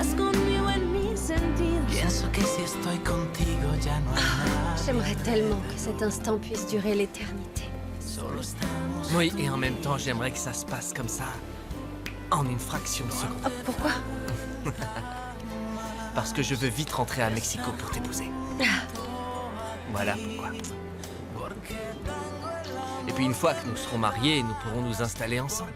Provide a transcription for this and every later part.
estás conmigo en mis sentidos. Pienso que si estoy contigo ya no hay nada. J'aimerais tellement que cet instant puisse durer l'éternité. Solo estamos. Oui, et en même temps, j'aimerais que ça se passe comme ça, en une fraction de seconde. Oh, pourquoi? Parce que je veux vite rentrer à Mexico pour t'épouser. Voilà pourquoi. Et puis une fois que nous serons mariés, nous pourrons nous installer ensemble.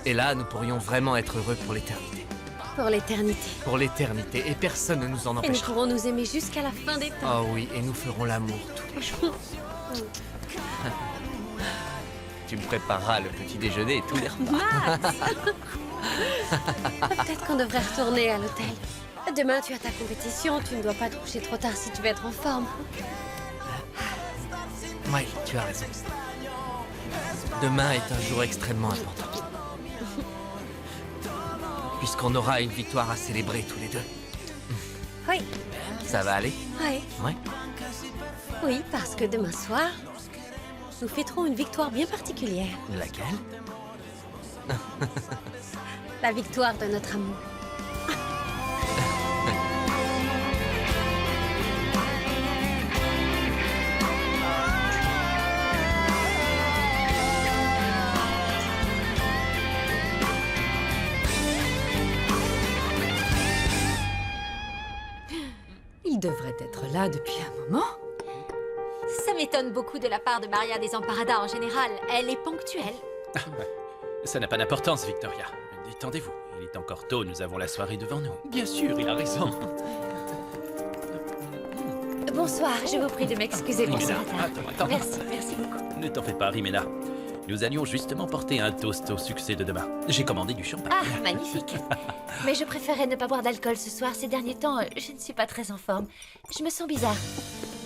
Et là, nous pourrions vraiment être heureux pour l'éternité. Pour l'éternité. Pour l'éternité, et personne ne nous en Et nous empêchera. pourrons nous aimer jusqu'à la fin des temps. Oh oui, et nous ferons l'amour tous les jours. Tu me prépareras le petit déjeuner et tous les repas. Peut-être qu'on devrait retourner à l'hôtel. Demain, tu as ta compétition. Tu ne dois pas te coucher trop tard si tu veux être en forme. Oui, tu as raison. Demain est un jour extrêmement important. Puisqu'on aura une victoire à célébrer tous les deux. Oui, Ça va aller? oui. Ouais. Oui, parce que demain soir, nous fêterons une victoire bien particulière. Laquelle? La victoire de notre amour. Il devrait être là depuis un moment. Ça m'étonne beaucoup de la part de Maria Desemparada en général. Elle est ponctuelle. Ça n'a pas d'importance, Victoria. Détendez-vous. Il est encore tôt, nous avons la soirée devant nous. Bien sûr, il a raison. Bonsoir, je vous prie de m'excuser pour ce Rimena, retard. attends. Merci beaucoup. Ne t'en fais pas, Rimena. Nous allions justement porter un toast au succès de demain. J'ai commandé du champagne. Ah, magnifique. Mais je préférais ne pas boire d'alcool ce soir. Ces derniers temps, je ne suis pas très en forme. Je me sens bizarre.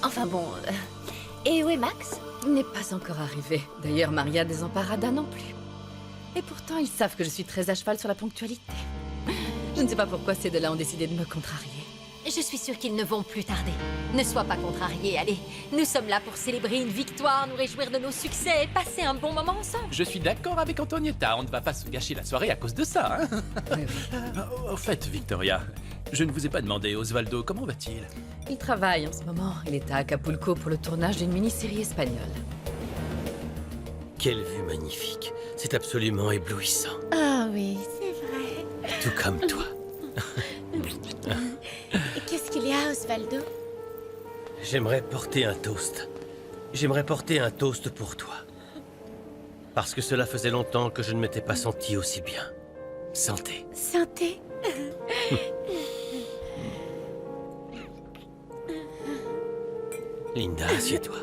Enfin bon... Et où est Max? Il n'est pas encore arrivé. D'ailleurs, Maria Desemparada non plus. Et pourtant, ils savent que je suis très à cheval sur la ponctualité. Je ne sais pas pourquoi ces deux-là ont décidé de me contrarier. Je suis sûre qu'ils ne vont plus tarder. Ne sois pas contrarié, allez. Nous sommes là pour célébrer une victoire, nous réjouir de nos succès et passer un bon moment ensemble. Je suis d'accord avec Antonietta. On ne va pas se gâcher la soirée à cause de ça, hein. Oui, oui. Au fait, Victoria, je ne vous ai pas demandé, Osvaldo, comment va-t-il? Il travaille en ce moment. Il est à Acapulco pour le tournage d'une mini-série espagnole. Quelle vue magnifique. C'est absolument éblouissant. Ah oui, c'est vrai. Tout comme toi. Et qu'est-ce qu'il y a, Osvaldo? J'aimerais porter un toast. J'aimerais porter un toast pour toi. Parce que cela faisait longtemps que je ne m'étais pas senti aussi bien. Santé. Santé. Linda, assieds-toi.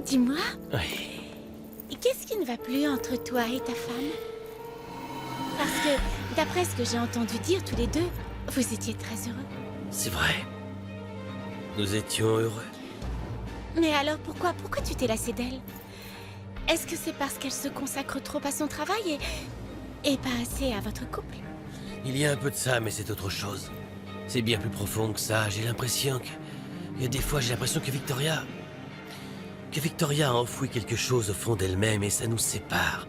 Dis-moi, Oui. qu'est-ce qui ne va plus entre toi et ta femme? Parce que, d'après ce que j'ai entendu dire tous les deux, vous étiez très heureux. C'est vrai. Nous étions heureux. Mais alors pourquoi tu t'es lassé d'elle? Est-ce que c'est parce qu'elle se consacre trop à son travail et pas assez à votre couple? Il y a un peu de ça, mais c'est autre chose. C'est bien plus profond que ça. J'ai l'impression que... Il y a des fois, j'ai l'impression que Victoria... a enfoui quelque chose au fond d'elle-même et ça nous sépare.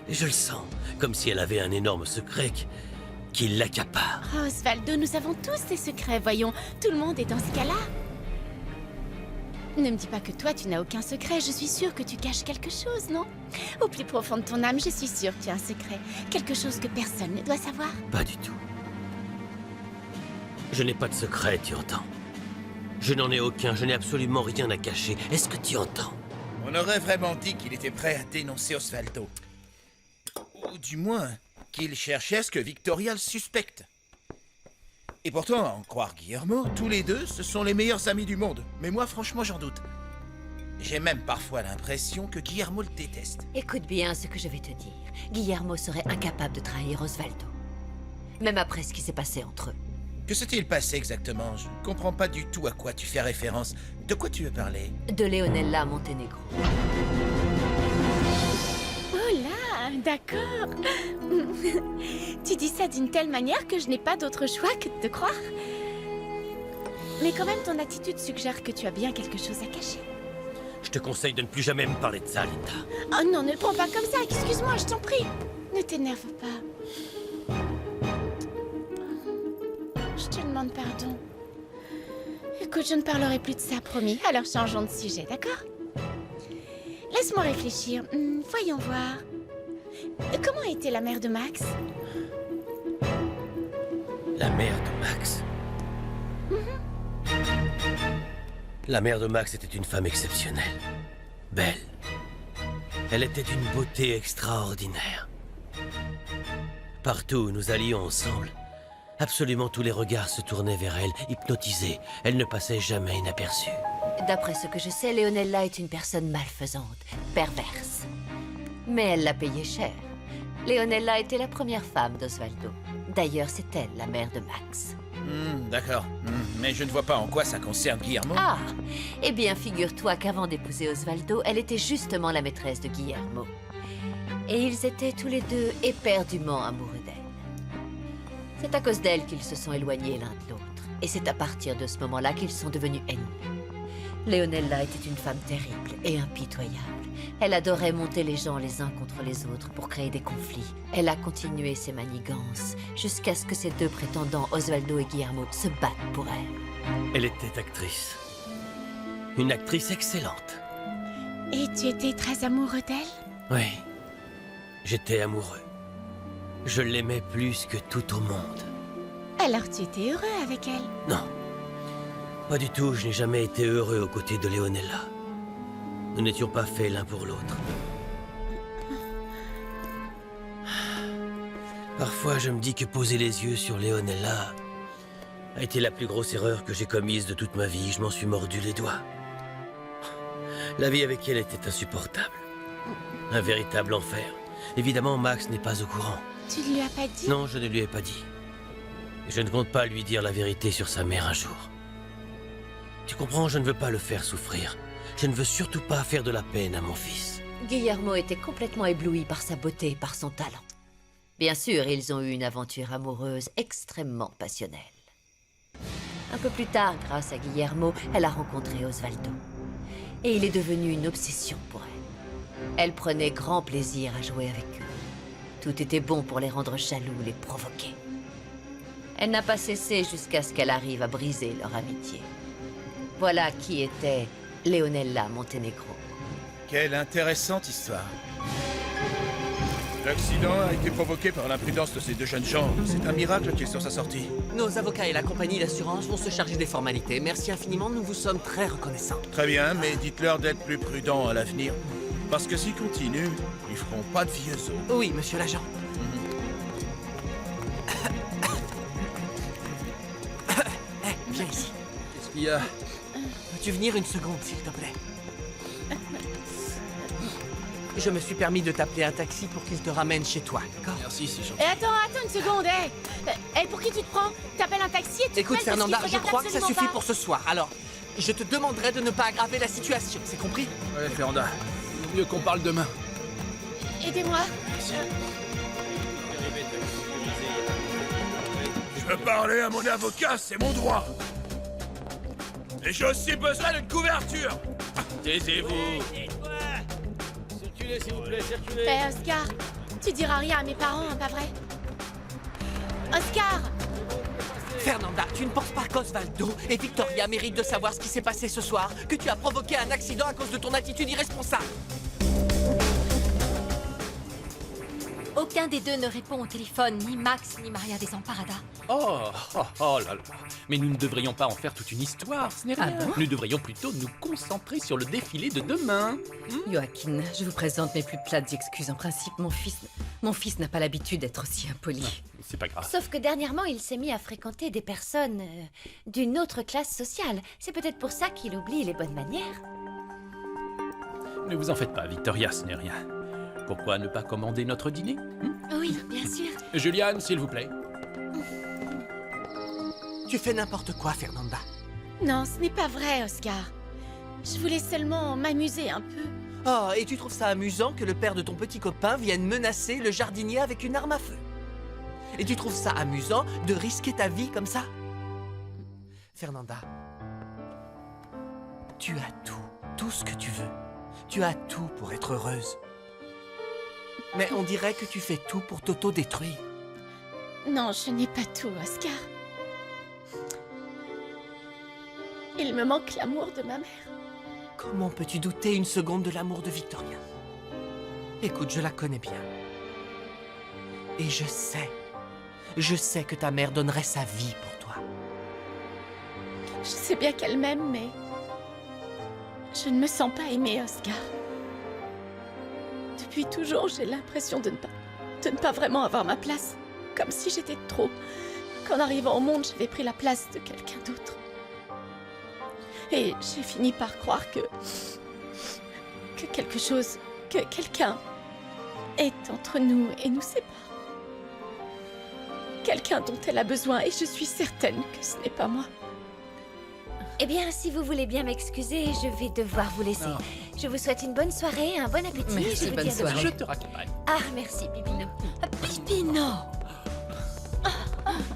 Et je le sens, comme si elle avait un énorme secret qui l'accapare. Oh, Osvaldo, nous avons tous des secrets, voyons. Tout le monde est dans ce cas-là. Ne me dis pas que toi, tu n'as aucun secret. Je suis sûre que tu caches quelque chose, non? Au plus profond de ton âme, je suis sûre que tu as un secret. Quelque chose que personne ne doit savoir. Pas du tout. Je n'ai pas de secret, tu entends? Je n'en ai aucun, je n'ai absolument rien à cacher. Est-ce que tu entends? On aurait vraiment dit qu'il était prêt à dénoncer Osvaldo. Ou du moins, qu'il cherchait à ce que Victoria le suspecte. Et pourtant, à en croire Guillermo, tous les deux, ce sont les meilleurs amis du monde. Mais moi, franchement, j'en doute. J'ai même parfois l'impression que Guillermo le déteste. Écoute bien ce que je vais te dire. Guillermo serait incapable de trahir Osvaldo. Même après ce qui s'est passé entre eux. Que s'est-il passé exactement? Je ne comprends pas du tout à quoi tu fais référence. De quoi tu veux parler? De Leonella Montenegro. Oh là, d'accord. Tu dis ça d'une telle manière que je n'ai pas d'autre choix que de te croire. Mais quand même, ton attitude suggère que tu as bien quelque chose à cacher. Je te conseille de ne plus jamais me parler de ça, Linda. Oh non, ne le prends pas comme ça. Excuse-moi, je t'en prie. Ne t'énerve pas. demande pardon. Écoute, je ne parlerai plus de ça, promis. Alors changeons de sujet, d'accord? Laisse-moi réfléchir. Voyons voir. Comment était la mère de Max? La mère de Max. La mère de Max était une femme exceptionnelle. Belle. Elle était d'une beauté extraordinaire. Partout où nous allions ensemble, absolument tous les regards se tournaient vers elle, hypnotisés. Elle ne passait jamais inaperçue. D'après ce que je sais, Leonella est une personne malfaisante, perverse. Mais elle l'a payé cher. Leonella était la première femme d'Osvaldo. D'ailleurs, c'est elle, la mère de Max. D'accord. Mais je ne vois pas en quoi ça concerne Guillermo. Ah! Eh bien, figure-toi qu'avant d'épouser Osvaldo, elle était justement la maîtresse de Guillermo. Et ils étaient tous les deux éperdument amoureux d'elle. C'est à cause d'elle qu'ils se sont éloignés l'un de l'autre. Et c'est à partir de ce moment-là qu'ils sont devenus ennemis. Leonella était une femme terrible et impitoyable. Elle adorait monter les gens les uns contre les autres pour créer des conflits. Elle a continué ses manigances jusqu'à ce que ses deux prétendants, Osvaldo et Guillermo, se battent pour elle. Elle était actrice. Une actrice excellente. Et tu étais très amoureux d'elle? Oui. J'étais amoureux. Je l'aimais plus que tout au monde. Alors tu étais heureux avec elle? Non. Pas du tout, je n'ai jamais été heureux aux côtés de Leonella. Nous n'étions pas faits l'un pour l'autre. Parfois, je me dis que poser les yeux sur Leonella a été la plus grosse erreur que j'ai commise de toute ma vie. Je m'en suis mordu les doigts. La vie avec elle était insupportable. Un véritable enfer. Évidemment, Max n'est pas au courant. Tu ne lui as pas dit? Non, je ne lui ai pas dit. Et je ne compte pas lui dire la vérité sur sa mère un jour. Tu comprends, je ne veux pas le faire souffrir. Je ne veux surtout pas faire de la peine à mon fils. Guillermo était complètement ébloui par sa beauté et par son talent. Bien sûr, ils ont eu une aventure amoureuse extrêmement passionnelle. Un peu plus tard, grâce à Guillermo, elle a rencontré Osvaldo. Et il est devenu une obsession pour elle. Elle prenait grand plaisir à jouer avec eux. Tout était bon pour les rendre jaloux, les provoquer. Elle n'a pas cessé jusqu'à ce qu'elle arrive à briser leur amitié. Voilà qui était Leonella Montenegro. Quelle intéressante histoire. L'accident a été provoqué par l'imprudence de ces deux jeunes gens. C'est un miracle qu'ils sont sa sortie. Nos avocats et la compagnie d'assurance vont se charger des formalités. Merci infiniment, nous vous sommes très reconnaissants. Très bien, mais dites-leur d'être plus prudents à l'avenir. Parce que s'ils continuent, ils feront pas de vieux os. Oui, monsieur l'agent. Viens ici. Qu'est-ce qu'il y a? Peux-tu venir une seconde, s'il te plaît? Je me suis permis de t'appeler un taxi pour qu'il te ramène chez toi, d'accord? Merci, c'est gentil. Et attends une seconde, pour qui tu te prends? T'appelles un taxi et tu te Écoute, mêles parce Fernanda, qu'il te je regarde crois que ça absolument suffit pas. pour ce soir. Alors, je te demanderai de ne pas aggraver la situation, c'est compris? Ouais, Fernanda. Mieux qu'on parle demain. Aidez-moi. Je veux parler à mon avocat, c'est mon droit. Et j'ai aussi besoin d'une couverture. Taisez-vous. Circulez, s'il vous plaît, circulez. Oscar, tu diras rien à mes parents, hein, pas vrai? Oscar! Fernanda, tu ne penses pas qu'Osvaldo et Victoria méritent de savoir ce qui s'est passé ce soir? Que tu as provoqué un accident à cause de ton attitude irresponsable? Aucun des deux ne répond au téléphone, ni Max ni Maria Desamparada. Oh là là. Mais nous ne devrions pas en faire toute une histoire, ce n'est rien. Nous devrions plutôt nous concentrer sur le défilé de demain. Joaquin, je vous présente mes plus plates excuses. En principe, mon fils n'a pas l'habitude d'être aussi impoli. C'est pas grave. Sauf que dernièrement, il s'est mis à fréquenter des personnes d'une autre classe sociale. C'est peut-être pour ça qu'il oublie les bonnes manières. Ne vous en faites pas, Victoria, ce n'est rien. Pourquoi ne pas commander notre dîner? Oui, bien sûr. Juliane, s'il vous plaît. Tu fais n'importe quoi, Fernanda. Non, ce n'est pas vrai, Oscar. Je voulais seulement m'amuser un peu. Oh, et tu trouves ça amusant que le père de ton petit copain vienne menacer le jardinier avec une arme à feu? Et tu trouves ça amusant de risquer ta vie comme ça? Fernanda, tu as tout ce que tu veux. Tu as tout pour être heureuse. Mais on dirait que tu fais tout pour t'auto-détruire. Non, je n'ai pas tout, Oscar. Il me manque l'amour de ma mère. Comment peux-tu douter une seconde de l'amour de Victoria? Écoute, je la connais bien. Et je sais que ta mère donnerait sa vie pour toi. Je sais bien qu'elle m'aime, mais... je ne me sens pas aimée, Oscar. Depuis toujours, j'ai l'impression de ne pas vraiment avoir ma place. Comme si j'étais de trop. Qu'en arrivant au monde, j'avais pris la place de quelqu'un d'autre. Et j'ai fini par croire que quelque chose, que quelqu'un est entre nous et nous sépare. Quelqu'un dont elle a besoin et je suis certaine que ce n'est pas moi. Eh bien, si vous voulez bien m'excuser, je vais devoir vous laisser. Non. Je vous souhaite une bonne soirée, un bon appétit. Merci, je vous bonne dis à demain. soirée. Je te raccompagne. Ah, merci, Pipino. Pipino!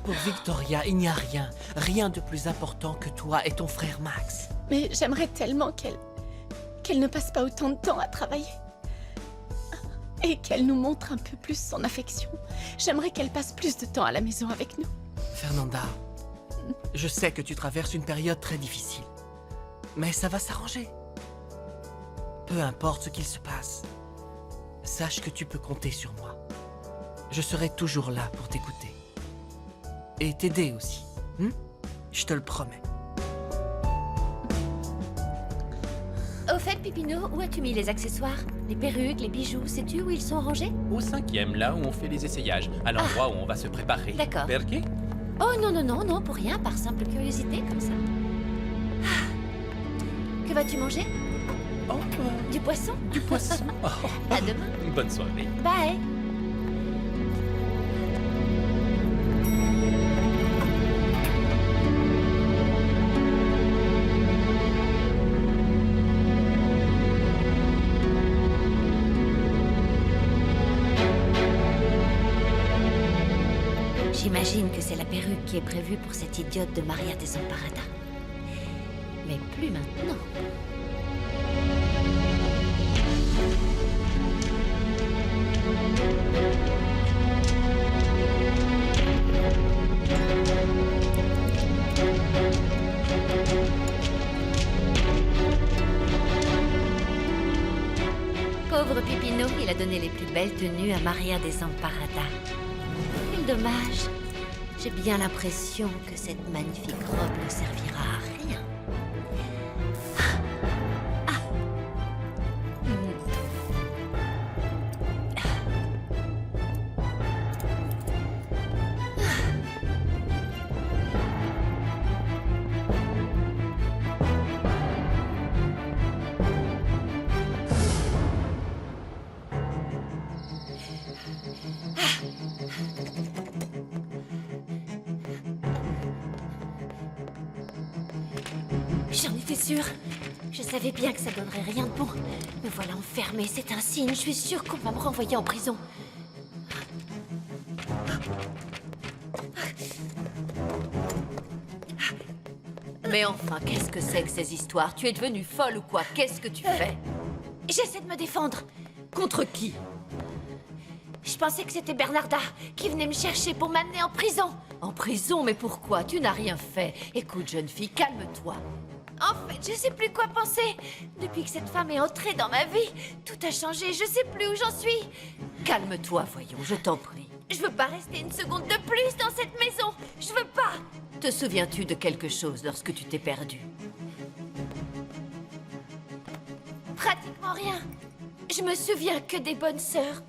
Pour Victoria, il n'y a rien de plus important que toi et ton frère Max. Mais j'aimerais tellement qu'elle ne passe pas autant de temps à travailler. Et qu'elle nous montre un peu plus son affection. J'aimerais qu'elle passe plus de temps à la maison avec nous. Fernanda, je sais que tu traverses une période très difficile. Mais ça va s'arranger. Peu importe ce qu'il se passe, sache que tu peux compter sur moi. Je serai toujours là pour t'écouter. Et t'aider aussi. Je te le promets. Au fait, Pipino, où as-tu mis les accessoires? Les perruques, les bijoux, sais-tu où ils sont rangés? Au 5e, là où on fait les essayages, à l'endroit où on va se préparer. D'accord. Perché? Oh non, pour rien, par simple curiosité, comme ça. Ah. Que vas-tu manger? Oh, Du poisson? du poisson. Oh. À demain. Bonne soirée. Bye. J'imagine que c'est la perruque qui est prévue pour cette idiote de Maria Desamparada. Mais plus maintenant. Pauvre Pipino, il a donné les plus belles tenues à Maria Desamparada. Quel dommage. J'ai bien l'impression que cette magnifique robe ne servira à rien. J'en étais sûre. Je savais bien que ça donnerait rien de bon. Me voilà enfermée, c'est un signe. Je suis sûre qu'on va me renvoyer en prison. Mais enfin, qu'est-ce que c'est que ces histoires? Tu es devenue folle ou quoi? Qu'est-ce que tu fais? J'essaie de me défendre. Contre qui? Je pensais que c'était Bernarda qui venait me chercher pour m'amener en prison. En prison? Mais pourquoi? Tu n'as rien fait. Écoute, jeune fille, calme-toi. En fait, je sais plus quoi penser. Depuis que cette femme est entrée dans ma vie, tout a changé. Je sais plus où j'en suis. Calme-toi, voyons, je t'en prie. Je veux pas rester une seconde de plus dans cette maison. Je veux pas. Te souviens-tu de quelque chose lorsque tu t'es perdue? Pratiquement rien. Je me souviens que des bonnes sœurs.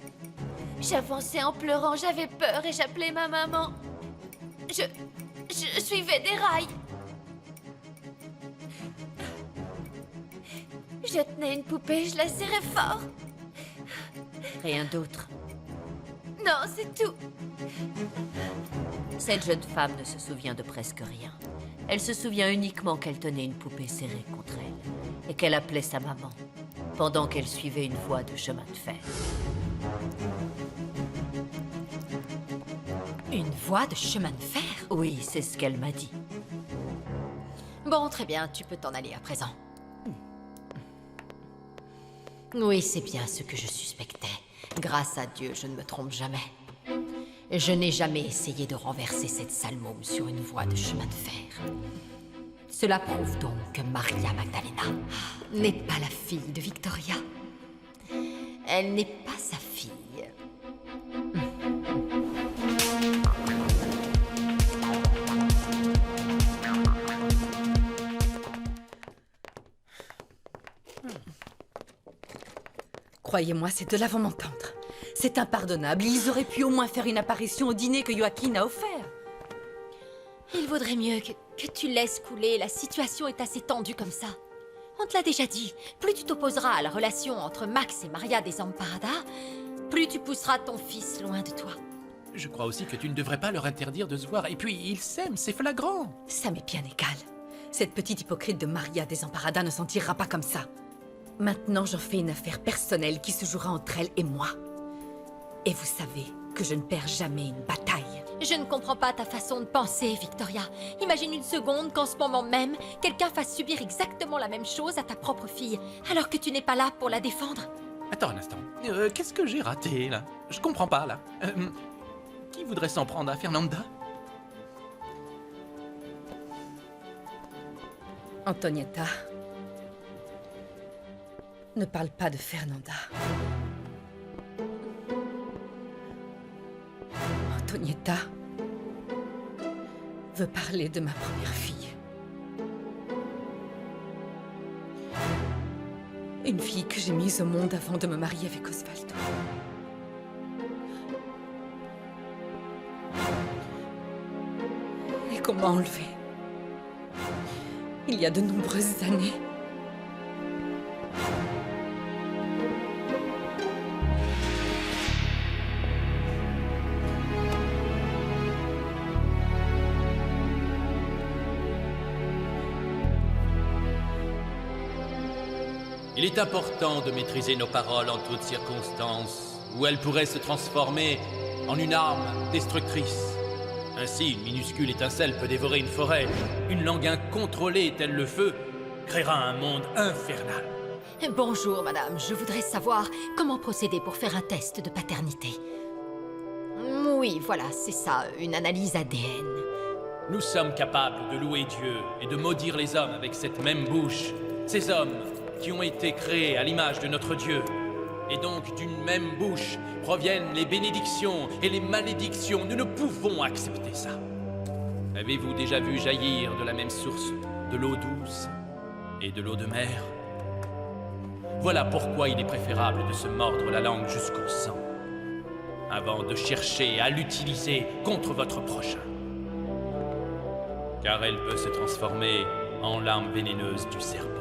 J'avançais en pleurant, j'avais peur et j'appelais ma maman. Je suivais des rails. Je tenais une poupée, je la serrais fort. Rien d'autre. Non, c'est tout. Cette jeune femme ne se souvient de presque rien. Elle se souvient uniquement qu'elle tenait une poupée serrée contre elle et qu'elle appelait sa maman pendant qu'elle suivait une voie de chemin de fer. Une voie de chemin de fer? Oui, c'est ce qu'elle m'a dit. Bon, très bien, tu peux t'en aller à présent. Oui, c'est bien ce que je suspectais. Grâce à Dieu, je ne me trompe jamais. Je n'ai jamais essayé de renverser cette sale môme sur une voie de chemin de fer. Cela prouve donc que Maria Magdalena n'est pas la fille de Victoria. Elle n'est pas sa fille. Croyez-moi, ces deux-là vont m'entendre. C'est impardonnable. Ils auraient pu au moins faire une apparition au dîner que Joaquin a offert. Il vaudrait mieux que tu laisses couler. La situation est assez tendue comme ça. On te l'a déjà dit. Plus tu t'opposeras à la relation entre Max et Maria Desamparada, plus tu pousseras ton fils loin de toi. Je crois aussi que tu ne devrais pas leur interdire de se voir. Et puis, ils s'aiment, c'est flagrant. Ça m'est bien égal. Cette petite hypocrite de Maria Desamparada ne s'en tirera pas comme ça. Maintenant, j'en fais une affaire personnelle qui se jouera entre elle et moi. Et vous savez que je ne perds jamais une bataille. Je ne comprends pas ta façon de penser, Victoria. Imagine une seconde qu'en ce moment même, quelqu'un fasse subir exactement la même chose à ta propre fille, alors que tu n'es pas là pour la défendre. Attends un instant. Qu'est-ce que j'ai raté, là? Je comprends pas, là. Qui voudrait s'en prendre à Fernanda? Antonietta, ne parle pas de Fernanda. Antonietta veut parler de ma première fille. Une fille que j'ai mise au monde avant de me marier avec Osvaldo. Et qu'on m'a enlevée. Il y a de nombreuses années. Il est important de maîtriser nos paroles en toutes circonstances, où elles pourraient se transformer en une arme destructrice. Ainsi, une minuscule étincelle peut dévorer une forêt. Une langue incontrôlée, tel le feu, créera un monde infernal. Bonjour, madame. Je voudrais savoir comment procéder pour faire un test de paternité. Oui, voilà, c'est ça, une analyse ADN. Nous sommes capables de louer Dieu et de maudire les hommes avec cette même bouche. Ces hommes qui ont été créés à l'image de notre Dieu. Et donc, d'une même bouche proviennent les bénédictions et les malédictions. Nous ne pouvons accepter ça. Avez-vous déjà vu jaillir de la même source de l'eau douce et de l'eau de mer? Voilà pourquoi il est préférable de se mordre la langue jusqu'au sang, avant de chercher à l'utiliser contre votre prochain. Car elle peut se transformer en lame vénéneuse du serpent.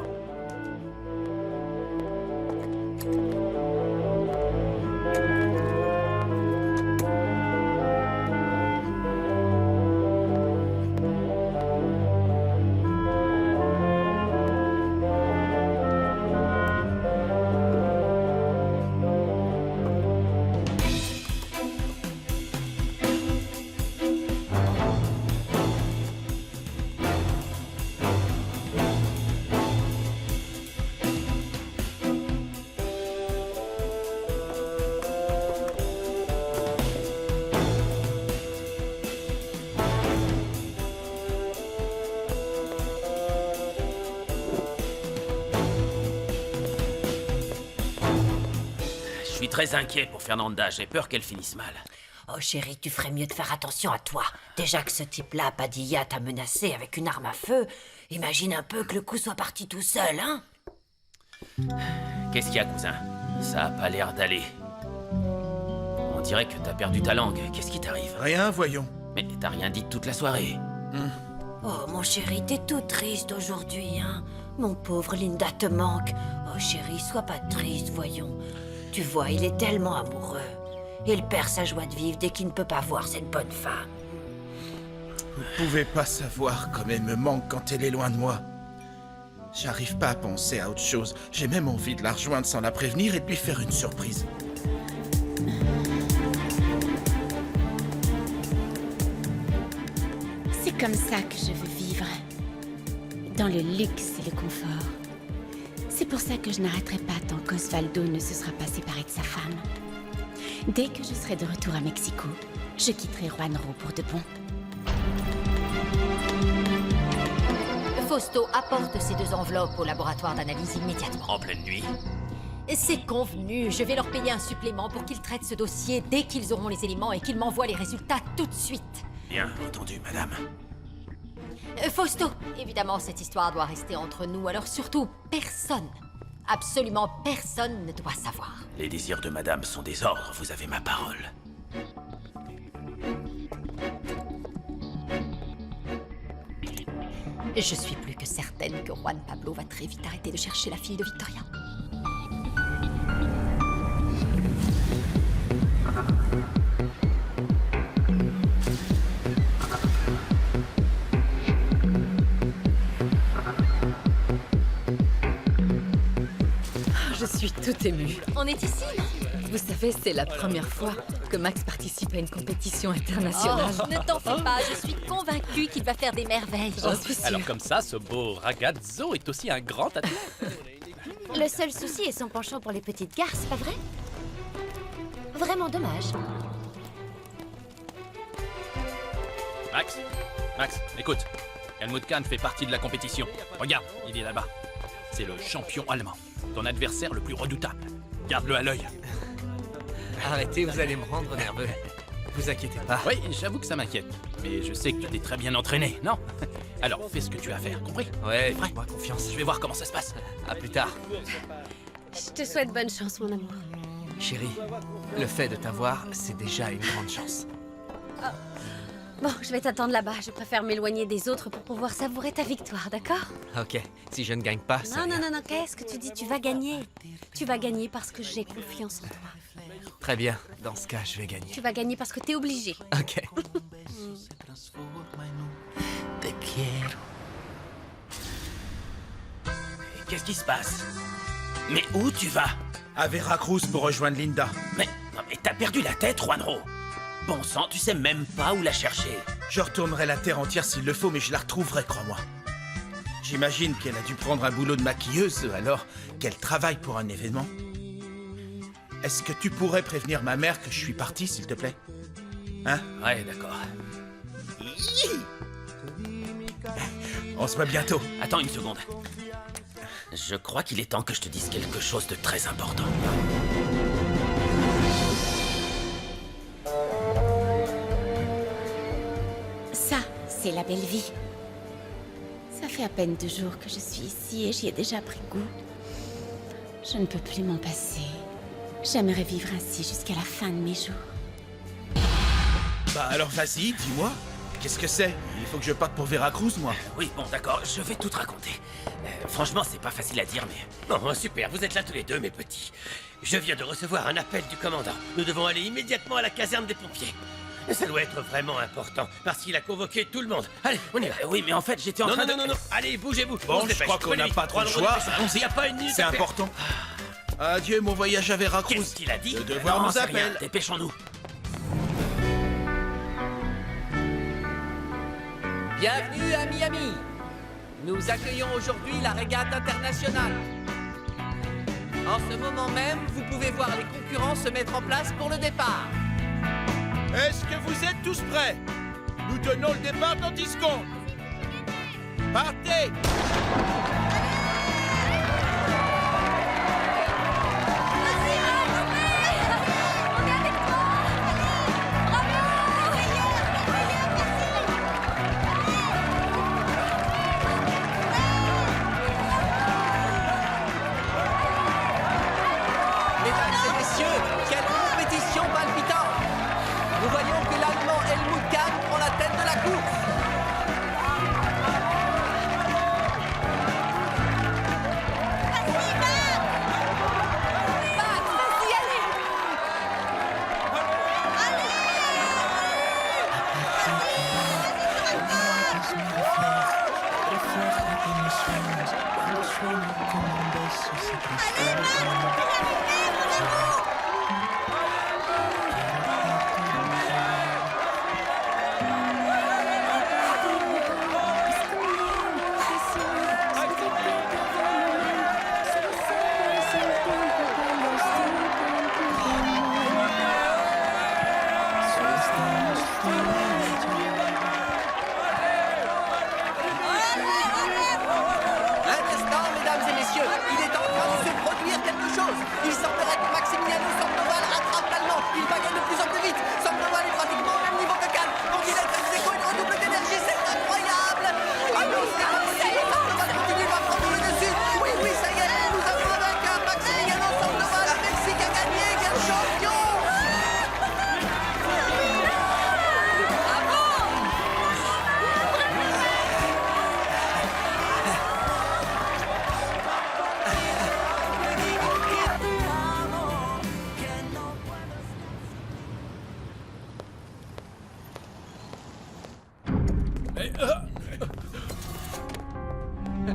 Je suis très inquiet pour Fernanda, j'ai peur qu'elle finisse mal. Oh chérie, tu ferais mieux de faire attention à toi. Déjà que ce type-là, Padilla, t'a menacé avec une arme à feu, imagine un peu que le coup soit parti tout seul, hein? Qu'est-ce qu'il y a, cousin? Ça a pas l'air d'aller. On dirait que t'as perdu ta langue. Qu'est-ce qui t'arrive? Rien, voyons. Mais t'as rien dit toute la soirée. Oh, mon chéri, t'es tout triste aujourd'hui, hein? Mon pauvre Linda te manque. Oh chéri, sois pas triste, voyons. Tu vois, il est tellement amoureux. Il perd sa joie de vivre dès qu'il ne peut pas voir cette bonne femme. Vous pouvez pas savoir comme elle me manque quand elle est loin de moi. J'arrive pas à penser à autre chose. J'ai même envie de la rejoindre sans la prévenir et de lui faire une surprise. C'est comme ça que je veux vivre. Dans le luxe et le confort. C'est pour ça que je n'arrêterai pas tant qu'Osvaldo ne se sera pas séparé de sa femme. Dès que je serai de retour à Mexico, je quitterai Juanro pour de bon. Fausto, apporte ces 2 enveloppes au laboratoire d'analyse immédiatement. En pleine nuit. C'est convenu, je vais leur payer un supplément pour qu'ils traitent ce dossier dès qu'ils auront les éléments et qu'ils m'envoient les résultats tout de suite. Bien entendu, madame. Fausto, évidemment, cette histoire doit rester entre nous, alors surtout, personne, absolument personne ne doit savoir. Les désirs de madame sont des ordres, vous avez ma parole. Je suis plus que certaine que Juan Pablo va très vite arrêter de chercher la fille de Victoria. Je suis toute émue. On est ici, non? Vous savez, c'est la première fois que Max participe à une compétition internationale. Oh, ne t'en fais pas, je suis convaincue qu'il va faire des merveilles. J'en suis sûre. Alors comme ça, ce beau ragazzo est aussi un grand athlète. Le seul souci est son penchant pour les petites gares, c'est pas vrai? Vraiment dommage. Max, écoute. Helmut Kahn fait partie de la compétition. Regarde, il est là-bas. C'est le champion allemand. Ton adversaire le plus redoutable. Garde-le à l'œil. Arrêtez, vous allez me rendre nerveux. Vous inquiétez pas. Oui, j'avoue que ça m'inquiète. Mais je sais que tu t'es très bien entraîné, non? Alors, fais ce que tu as à faire, compris? Ouais, fais-moi confiance. Je vais voir comment ça se passe. À plus tard. Je te souhaite bonne chance, mon amour. Chérie, le fait de t'avoir, c'est déjà une grande chance. Bon, je vais t'attendre là-bas. Je préfère m'éloigner des autres pour pouvoir savourer ta victoire, d'accord? Ok, si je ne gagne pas, ça. Non, qu'est-ce que tu dis? Tu vas gagner. Tu vas gagner parce que j'ai confiance en toi. Très bien, dans ce cas, je vais gagner. Tu vas gagner parce que t'es obligé. Ok. Te quiero. Qu'est-ce qui se passe? Mais où tu vas? À Veracruz pour rejoindre Linda. Mais t'as perdu la tête, Juanro. Bon sang, tu sais même pas où la chercher. Je retournerai la terre entière s'il le faut, mais je la retrouverai, crois-moi. J'imagine qu'elle a dû prendre un boulot de maquilleuse, alors qu'elle travaille pour un événement. Est-ce que tu pourrais prévenir ma mère que je suis parti, s'il te plaît? Hein? Ouais, d'accord. On se voit bientôt. Attends une seconde. Je crois qu'il est temps que je te dise quelque chose de très important. Ça, c'est la belle vie. Ça fait à peine 2 jours que je suis ici et j'y ai déjà pris goût. Je ne peux plus m'en passer. J'aimerais vivre ainsi jusqu'à la fin de mes jours. Bah alors vas-y, dis-moi. Qu'est-ce que c'est? Il faut que je parte pour Veracruz, moi. Oui, bon, d'accord, je vais tout te raconter. Franchement, c'est pas facile à dire, mais... Bon, super, vous êtes là tous les deux, mes petits. Je viens de recevoir un appel du commandant. Nous devons aller immédiatement à la caserne des pompiers. Ça doit être vraiment important, parce qu'il a convoqué tout le monde. Allez, on y va. Oui, mais en fait, j'étais en train de... Non, allez, bougez-vous. Bon, On se je dépêche. crois qu'on n'a Prenez pas trop le vite. choix. Il n'y a pas une minute C'est à perdre. important. Adieu, mon voyage à Veracruz. Qu'est-ce qu'il a dit? Le devoir Non, nous c'est rien. appelle. Dépêchons-nous. Bienvenue à Miami. Nous accueillons aujourd'hui la régate internationale. En ce moment même, vous pouvez voir les concurrents se mettre en place pour le départ. Est-ce que vous êtes tous prêts? Nous donnons le départ dans 10 secondes. Partez! Mesdames et messieurs, quelle compétition palpitante! Nous voyons que l'Allemand Helmut Kahn prend la tête de la course. Refleja que mis sueños, cuando sueño como un beso se transforma. chose. Il semblerait que Maximiliano Sandoval rattrape l'Allemand. Il bagaille de plus en plus vite. Sandoval est pratiquement au même niveau que Kahn. Donc il est ex aequo, une redouble d'énergie, c'est incroyable. Allons, Sandoval continue, va prendre le dessus. Oui, oui, ça y est, nous avons un vainqueur. Maximiliano Sandoval, le Mexique a gagné, quel champion.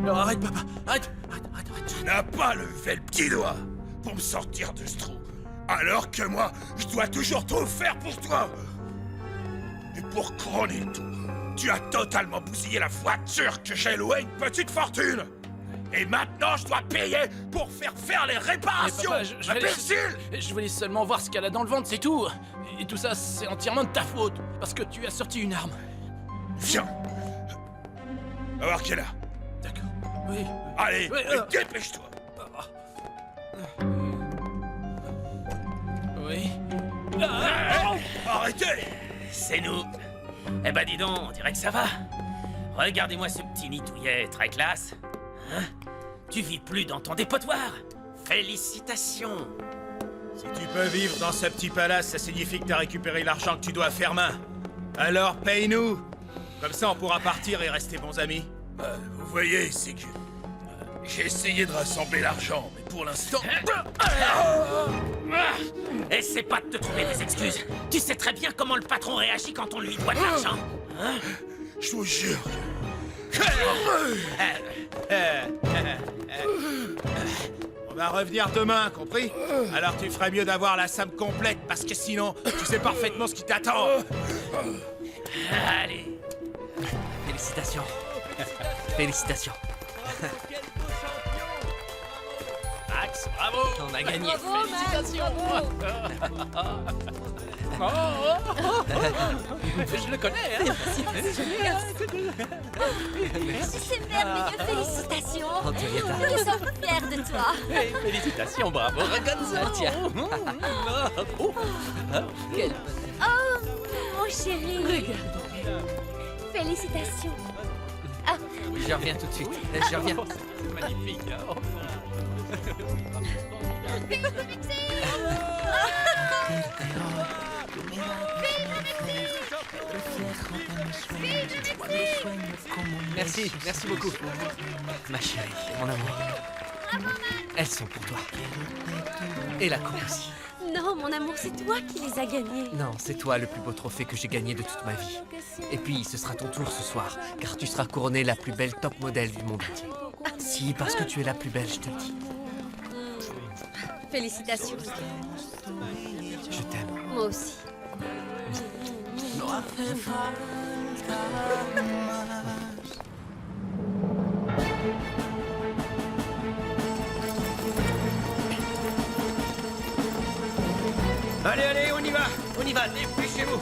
Non, arrête, papa. Arrête. Tu n'as pas levé le petit doigt pour me sortir de ce trou. Alors que moi, je dois toujours tout faire pour toi. Et pour couronner le tout, tu as totalement bousillé la voiture que j'ai louée une petite fortune. Et maintenant, je dois payer pour faire les réparations. Mais papa, Imbécile! je voulais seulement voir ce qu'elle a dans le ventre, c'est tout. Et tout ça, c'est entièrement de ta faute. Parce que tu as sorti une arme. Viens. Va voir qui est là. D'accord. Oui. Allez, Oui, dépêche-toi. Oui. Arrêtez! C'est nous. Eh ben dis donc, on dirait que ça va. Regardez-moi ce petit nitouillet, très classe. Hein? Tu vis plus dans ton dépotoir. Félicitations. Si tu peux vivre dans ce petit palace, ça signifie que t'as récupéré l'argent que tu dois faire main. Alors paye-nous. Comme ça, on pourra partir et rester bons amis. Vous voyez, c'est que... j'ai essayé de rassembler l'argent, mais pour l'instant... Essaie pas de te trouver des excuses. Tu sais très bien comment le patron réagit quand on lui doit de l'argent. Hein? Je vous jure. On va revenir demain, compris? Alors tu ferais mieux d'avoir la somme complète, parce que sinon, tu sais parfaitement ce qui t'attend. Allez. Félicitations. Félicitations. Max, bravo. On a gagné. Félicitations. Je le connais, hein. C'est merveilleux, félicitations. Antonietta. Nous sommes fiers de toi. Félicitations, bravo. Regarde ça. Tiens. Quel... Oh, mon chéri. Félicitations. Je reviens tout de suite. Je reviens. C'est magnifique. Hein. Merci, merci beaucoup. Ma chérie, mon amour. Elles sont pour toi. Et la coupe aussi. Non, mon amour, c'est toi qui les as gagnés. Non, c'est toi le plus beau trophée que j'ai gagné de toute ma vie. Et puis, ce sera ton tour ce soir, car tu seras couronnée la plus belle top modèle du monde entier. Si, parce que tu es la plus belle, je te le dis. Félicitations. Je t'aime. Moi aussi. Allez, allez, on y va, dépêchez-vous.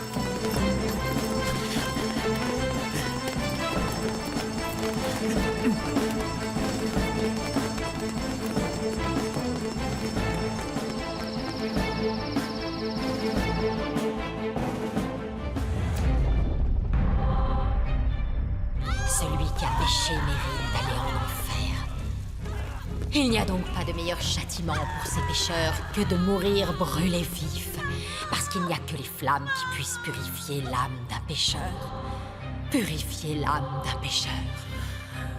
Celui qui a péché mérite d'aller en enfer. Il n'y a donc pas de meilleur châtiment pour ces pécheurs que de mourir brûlés vifs. Parce qu'il n'y a que les flammes qui puissent purifier l'âme d'un pécheur. Purifier l'âme d'un pécheur.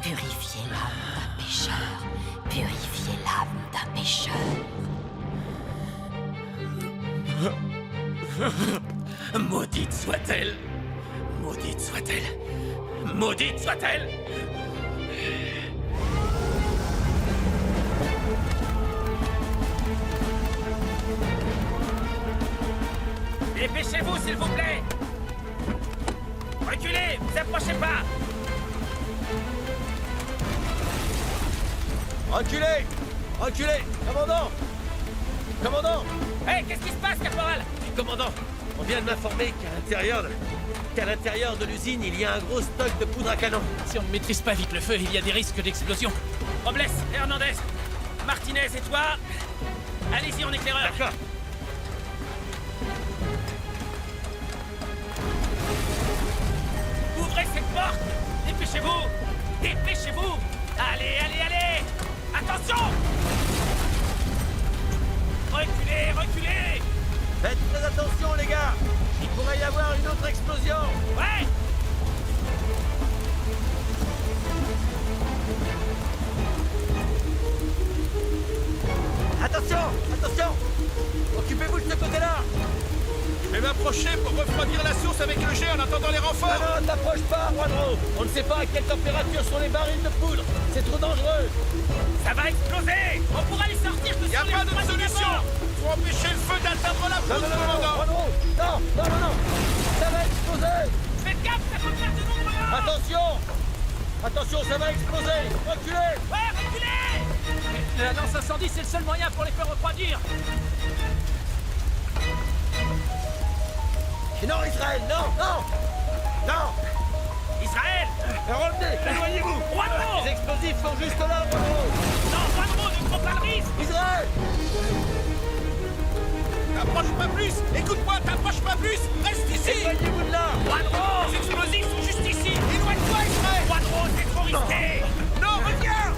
Purifier l'âme d'un pécheur. Purifier l'âme d'un pécheur. Maudite soit-elle. Maudite soit-elle. Maudite soit-elle. Dépêchez-vous, s'il vous plaît. Reculez, vous approchez pas. Reculez! Reculez! Commandant! Commandant! Hé, qu'est-ce qui se passe, caporal? Commandant, on vient de m'informer qu'à l'intérieur de l'usine, il y a un gros stock de poudre à canon. Si on ne maîtrise pas vite le feu, il y a des risques d'explosion. Robles, Hernandez, Martinez et toi, Allez-y en éclaireur. D'accord. Ouvrez cette porte. Dépêchez-vous. Dépêchez-vous. Allez, allez, allez. Attention. Reculez, reculez. Faites très attention, les gars. Il pourrait y avoir une autre explosion. Ouais. Attention, attention. Occupez-vous de ce côté-là. Je vais m'approcher pour refroidir la source avec le jet en attendant les renforts. Non, ne t'approche pas, Juanro. On ne sait pas à quelle température sont les barils de poudre. C'est trop dangereux. Ça va exploser. On pourra les sortir que Y a sur les pas d'autre solution. Faut empêcher le feu d'atteindre la poudre, commandant. Juanro. Non. Ça va exploser. Faites gaffe, ça peut faire de nombreux morts. Attention. Attention, ça va exploser. Reculez. Ouais, reculez. La lance incendie, c'est le seul moyen pour les faire refroidir. Non, Israël, non. Israël. Revenez, éloignez-vous. Juanro. Les explosifs sont juste là, Juanro. Non, Juanro, ne prends pas le risque. Israël. T'approches pas plus. Écoute-moi, t'approches pas plus. Reste ici. Éloignez-vous de là. Juanro. Les explosifs sont juste ici. Éloigne-toi, Israël. Juanro, c'est trop risqué. Non, reviens.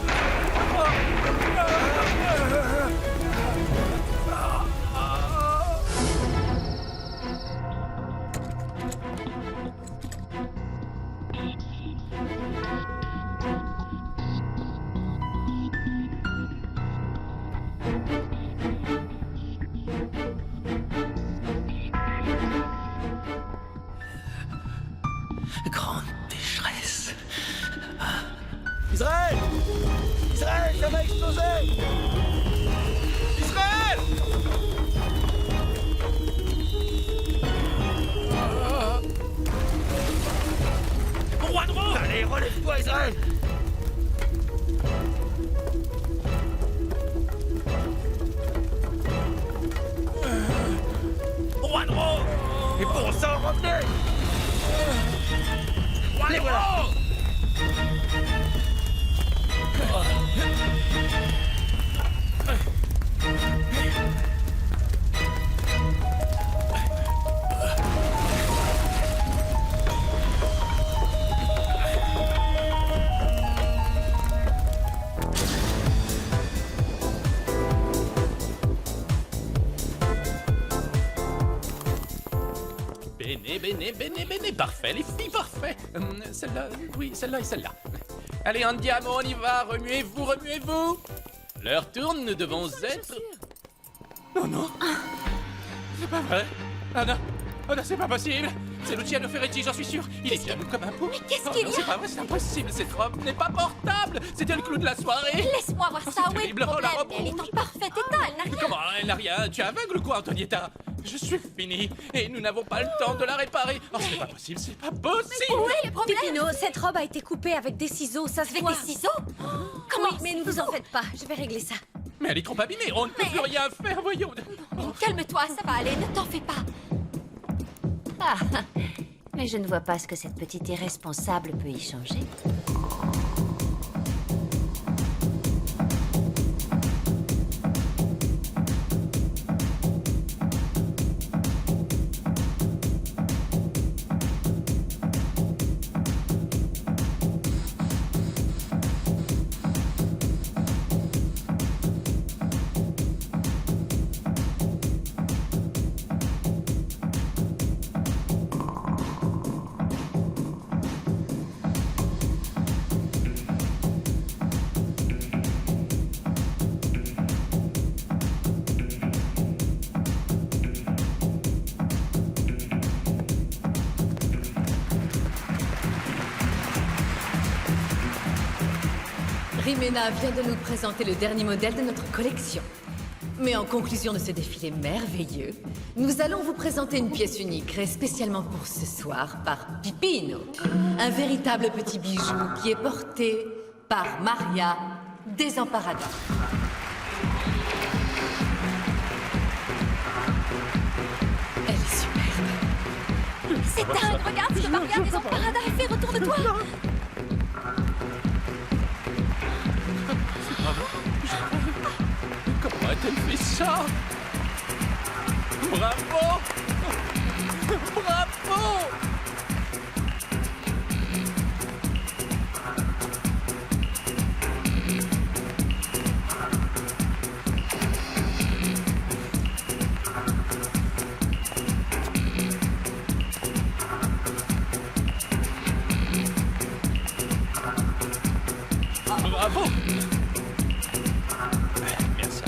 Grande pécheresse. Israël. Israël, ça va exploser. Israël. Juanro. Allez, relève-toi, Israël. Juanro. Et bon sang, revenez. Les voilà. Bene, parfait, les filles, parfait. Celle-là, oui, celle-là et celle-là. Allez, andiamo, on y va, remuez-vous. L'heure tourne, nous devons être... Oh non. C'est pas vrai. Ah non, c'est pas possible. C'est Luciano Ferretti, j'en suis sûr. Il est bien mou comme un pot. Mais qu'est-ce qu'il y a? C'est pas vrai, c'est impossible. Cette robe n'est pas portable. C'était le clou de la soirée. Laisse-moi voir ça, c'est où est terrible. le Oh, la problème? robe Elle est en parfait état, elle n'a rien. Comment elle n'a rien? Tu es aveugle ou quoi, Antonietta? Je suis fini et nous n'avons pas le temps de la réparer. Oh, c'est pas possible, c'est pas possible. Où est le problème? Pépino, cette robe a été coupée avec des ciseaux, ça se Avec voit. des ciseaux? Comment? Oui, mais ne vous en faites pas, je vais régler ça. Mais elle est trop abîmée, on ne peut plus rien faire, voyons. Calme-toi, ça va aller, ne t'en fais pas. Ah, mais je ne vois pas ce que cette petite irresponsable peut y changer. Rimena vient de nous présenter le dernier modèle de notre collection. Mais en conclusion de ce défilé merveilleux, nous allons vous présenter une pièce unique créée spécialement pour ce soir par Pipino. Un véritable petit bijou qui est porté par Maria Desamparada. Elle est superbe. C'est dingue, regarde ce que Maria Desamparada a fait, retourne-toi. Comment Elle fait ça. Bravo. Bravo. Bravo. Merci.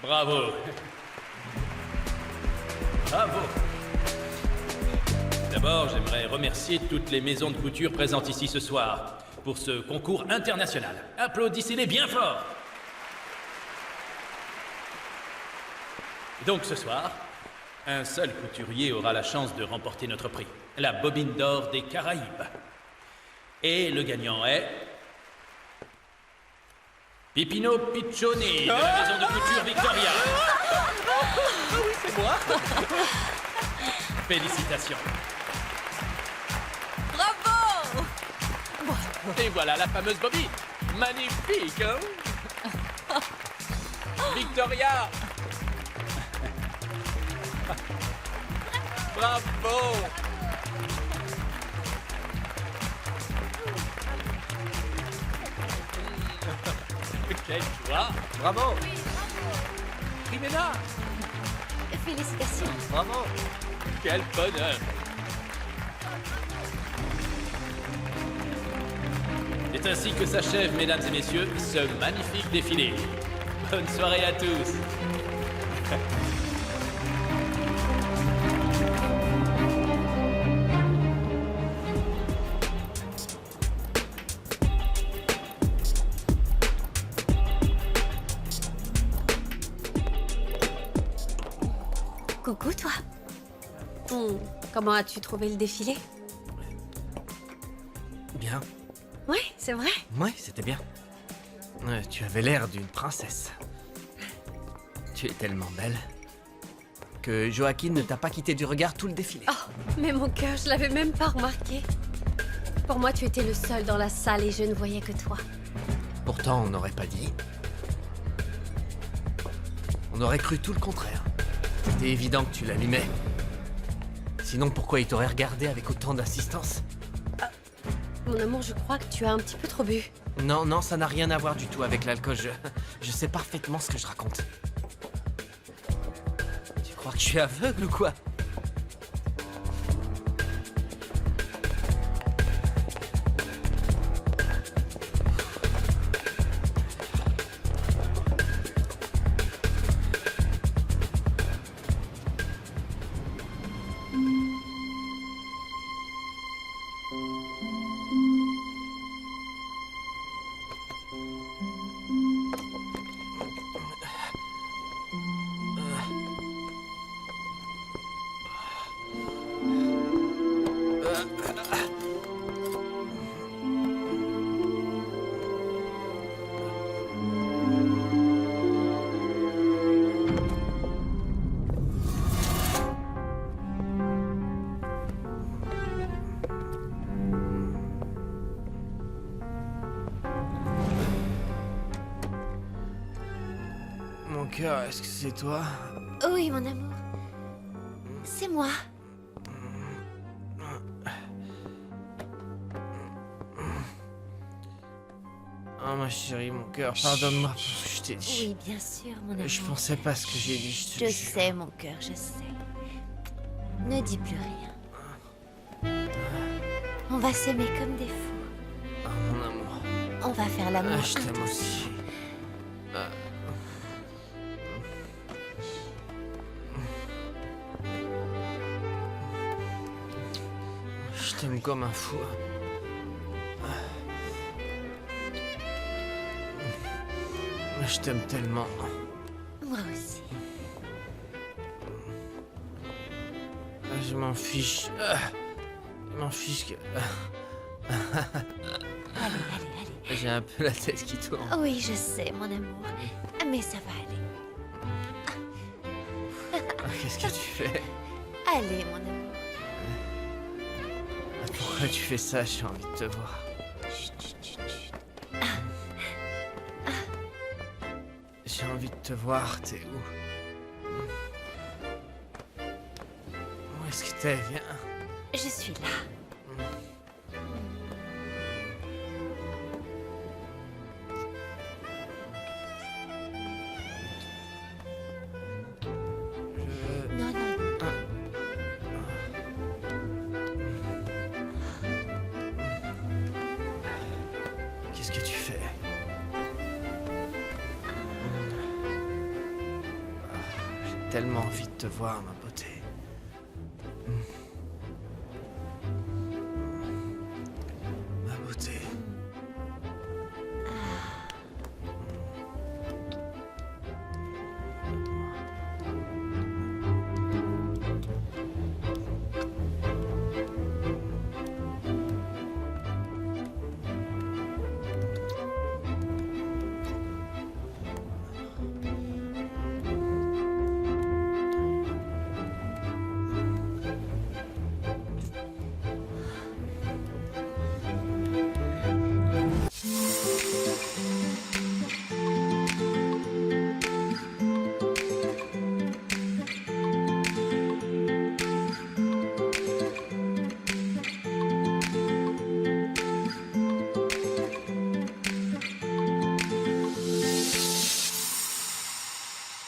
Bravo. Bravo. D'abord, j'aimerais remercier toutes les maisons de couture présentes ici ce soir pour ce concours international. Applaudissez-les bien fort. Donc ce soir, un seul couturier aura la chance de remporter notre prix, la bobine d'or des Caraïbes. Et le gagnant est... Pipino Piccioni, de la maison de couture Victoria. Oui, c'est moi. Félicitations. Bravo. Et voilà la fameuse Bobby. Magnifique, hein? Victoria. Bravo. Quelle joie. Bravo. Rimena. Félicitations. Bravo. Quel bonheur. C'est ainsi que s'achève, mesdames et messieurs, ce magnifique défilé. Bonne soirée à tous. Coucou, toi. Comment as-tu trouvé le défilé? Bien. Ouais, c'est vrai. Ouais, c'était bien. Tu avais l'air d'une princesse. Tu es tellement belle que Joaquin ne t'a pas quitté du regard tout le défilé. Oh, mais mon cœur, je l'avais même pas remarqué. Pour moi, tu étais le seul dans la salle et je ne voyais que toi. Pourtant, on n'aurait pas dit. On aurait cru tout le contraire. C'était évident que tu l'allumais. Sinon, pourquoi il t'aurait regardé avec autant d'insistance? Mon amour, je crois que tu as un petit peu trop bu. Non, non, ça n'a rien à voir du tout avec l'alcool. Je sais parfaitement ce que je raconte. Tu crois que je suis aveugle ou quoi? Mon cœur, est-ce que c'est toi? Oui, mon amour. C'est moi. Oh ma chérie, mon cœur, pardonne-moi pour ce que je t'ai dit. Oui, bien sûr, mon amour. Je pensais pas ce que j'ai dit, je te Je jure. sais, mon cœur, je sais. Ne dis plus rien. On va s'aimer comme des fous. Oh, mon amour. On va faire l'amour. Je t'aime aussi. Je t'aime comme un fou. Je t'aime tellement. Moi aussi. Je m'en fiche. Je m'en fiche Allez, allez, allez. J'ai un peu la tête qui tourne. Oui, je sais, mon amour. Mais ça va aller. Qu'est-ce que tu fais? Allez, mon amour. Pourquoi tu fais ça? J'ai envie de te voir. Chut, chut, chut, chut. J'ai envie de te voir, t'es où? Où est-ce que t'es? Viens. Je suis là. Non, non. Qu'est-ce que tu fais? J'ai tellement envie de te voir, ma beauté.